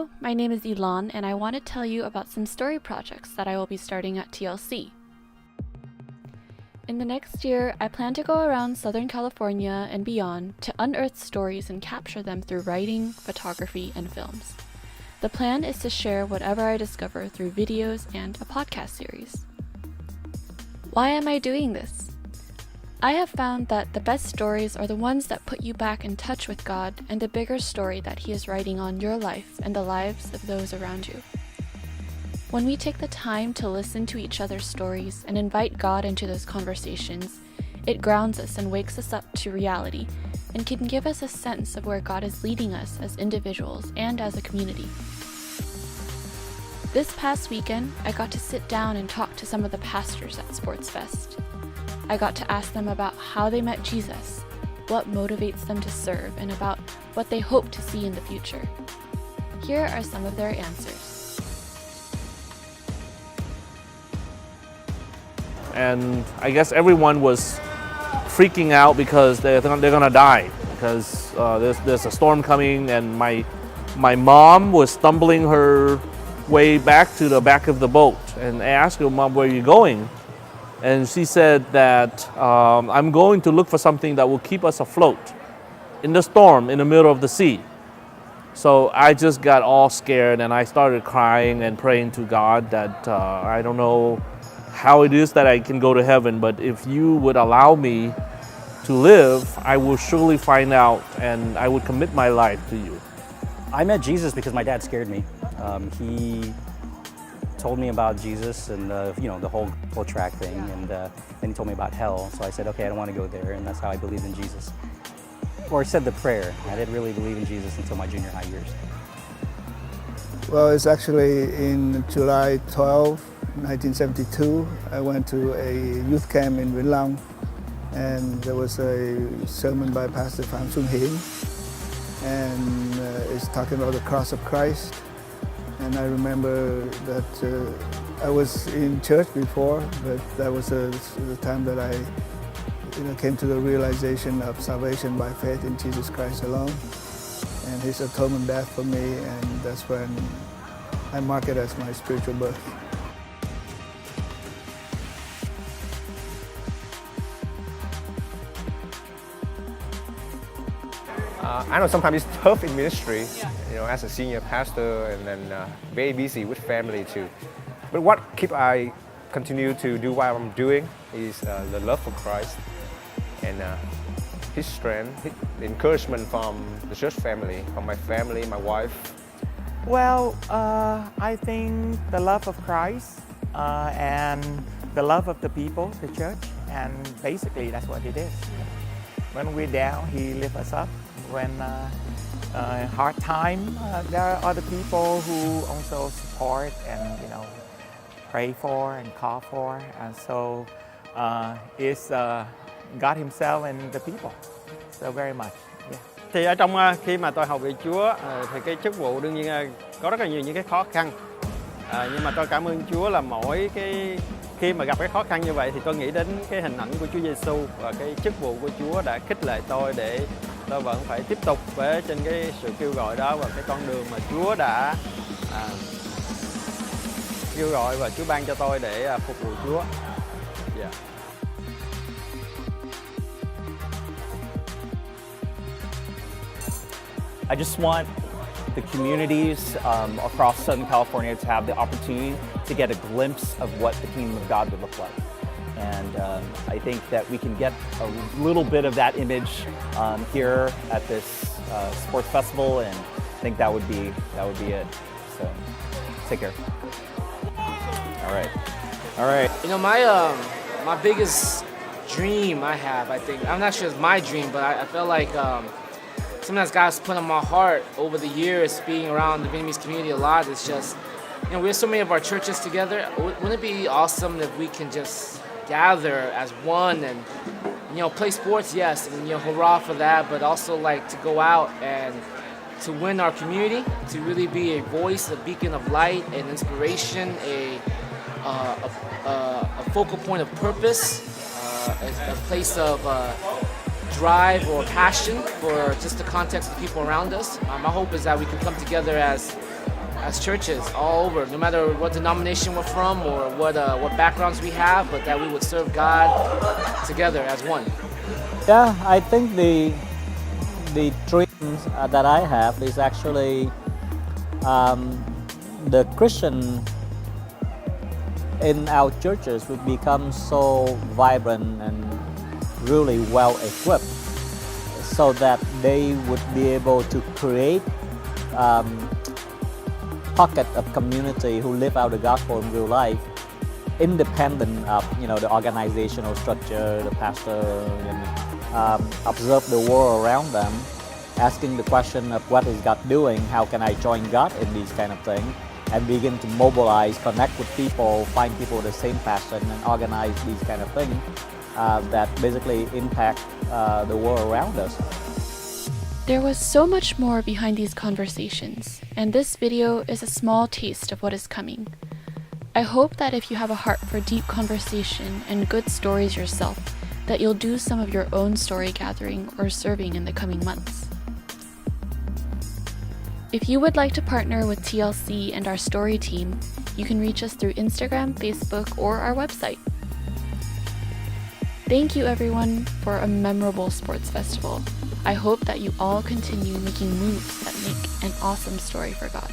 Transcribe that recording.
Hello, my name is Elon, and I want to tell you about some story projects that I will be starting at TLC. In the next year, I plan to go around Southern California and beyond to unearth stories and capture them through writing, photography, and films. The plan is to share whatever I discover through videos and a podcast series. Why am I doing this? I have found that the best stories are the ones that put you back in touch with God and the bigger story that He is writing on your life and the lives of those around you. When we take the time to listen to each other's stories and invite God into those conversations, it grounds us and wakes us up to reality and can give us a sense of where God is leading us as individuals and as a community. This past weekend, I got to sit down and talk to some of the pastors at Sports Fest. I got to ask them about how they met Jesus, what motivates them to serve, and about what they hope to see in the future. Here are some of their answers. And I guess everyone was freaking out because they're gonna die because there's a storm coming, and my mom was stumbling her way back to the back of the boat, and I asked her, "Mom, where are you going?" And she said that I'm going to look for something that will keep us afloat in the storm in the middle of the sea. So I just got all scared and I started crying and praying to God that I don't know how it is that I can go to heaven, but if you would allow me to live, I will surely find out and I would commit my life to you. I met Jesus because my dad scared me. He told me about Jesus and the whole track thing, and then he told me about hell. So I said, okay, I don't want to go there, and that's how I believed in Jesus. Or I said the prayer. I didn't really believe in Jesus until my junior high years. Well, it's actually in July 12, 1972. I went to a youth camp in Vĩnh Long, and there was a sermon by Pastor Phạm Xuân Hiển, and it's talking about the cross of Christ. And I remember that I was in church before, but that was the time that I came to the realization of salvation by faith in Jesus Christ alone and His atonement death for me, and that's when I mark it as my spiritual birth. I know sometimes it's tough in ministry, as a senior pastor, and then very busy with family too. But what keep I continue to do what I'm doing is the love for Christ and His strength, His encouragement from the church family, from my family, my wife. Well, I think the love of Christ and the love of the people, the church, and basically that's what it is. When we're down, He lifts us up. When hard time, there are other people who also support and pray for and call for, and so it's God Himself and the people. So very much. Yeah. Thì ở trong khi mà tôi hầu việc Chúa thì cái chức vụ đương nhiên có rất là nhiều những cái khó khăn, nhưng mà tôi cảm ơn Chúa là mỗi cái khi mà gặp cái khó khăn như vậy thì tôi nghĩ đến cái hình ảnh của Chúa Giêsu và cái chức vụ của Chúa đã khích lệ tôi để tôi vẫn phải tiếp tục với trên cái sự kêu gọi đó và cái con đường mà Chúa đã kêu gọi và Chúa ban cho tôi để phục vụ Chúa. Yeah. I just want the communities across Southern California to have the opportunity to get a glimpse of what the kingdom of God would look like. And I think that we can get a little bit of that image here at this sports festival, and I think that would be it. So take care. All right. My biggest dream I have, I think, I'm not sure it's my dream, but I feel like something that God's put on my heart over the years, being around the Vietnamese community a lot, is just, we have so many of our churches together. Wouldn't it be awesome if we can just gather as one and, play sports, yes, and, hurrah for that, but also like to go out and to win our community, to really be a voice, a beacon of light, an inspiration, a focal point of purpose, a place of drive or passion for just the context of the people around us. My hope is that we can come together as as churches all over, no matter what denomination we're from or what backgrounds we have, but that we would serve God together as one. Yeah, I think the dreams that I have is actually the Christian in our churches would become so vibrant and really well equipped, so that they would be able to create pocket of community who live out the gospel in real life, independent of the organizational structure, the pastor, and observe the world around them, asking the question of what is God doing, how can I join God in these kind of things, and begin to mobilize, connect with people, find people with the same passion, and organize these kind of things that basically impact the world around us. There was so much more behind these conversations, and this video is a small taste of what is coming. I hope that if you have a heart for deep conversation and good stories yourself, that you'll do some of your own story gathering or serving in the coming months. If you would like to partner with TLC and our story team, you can reach us through Instagram, Facebook, or our website. Thank you everyone for a memorable sports festival. I hope that you all continue making moves that make an awesome story for God.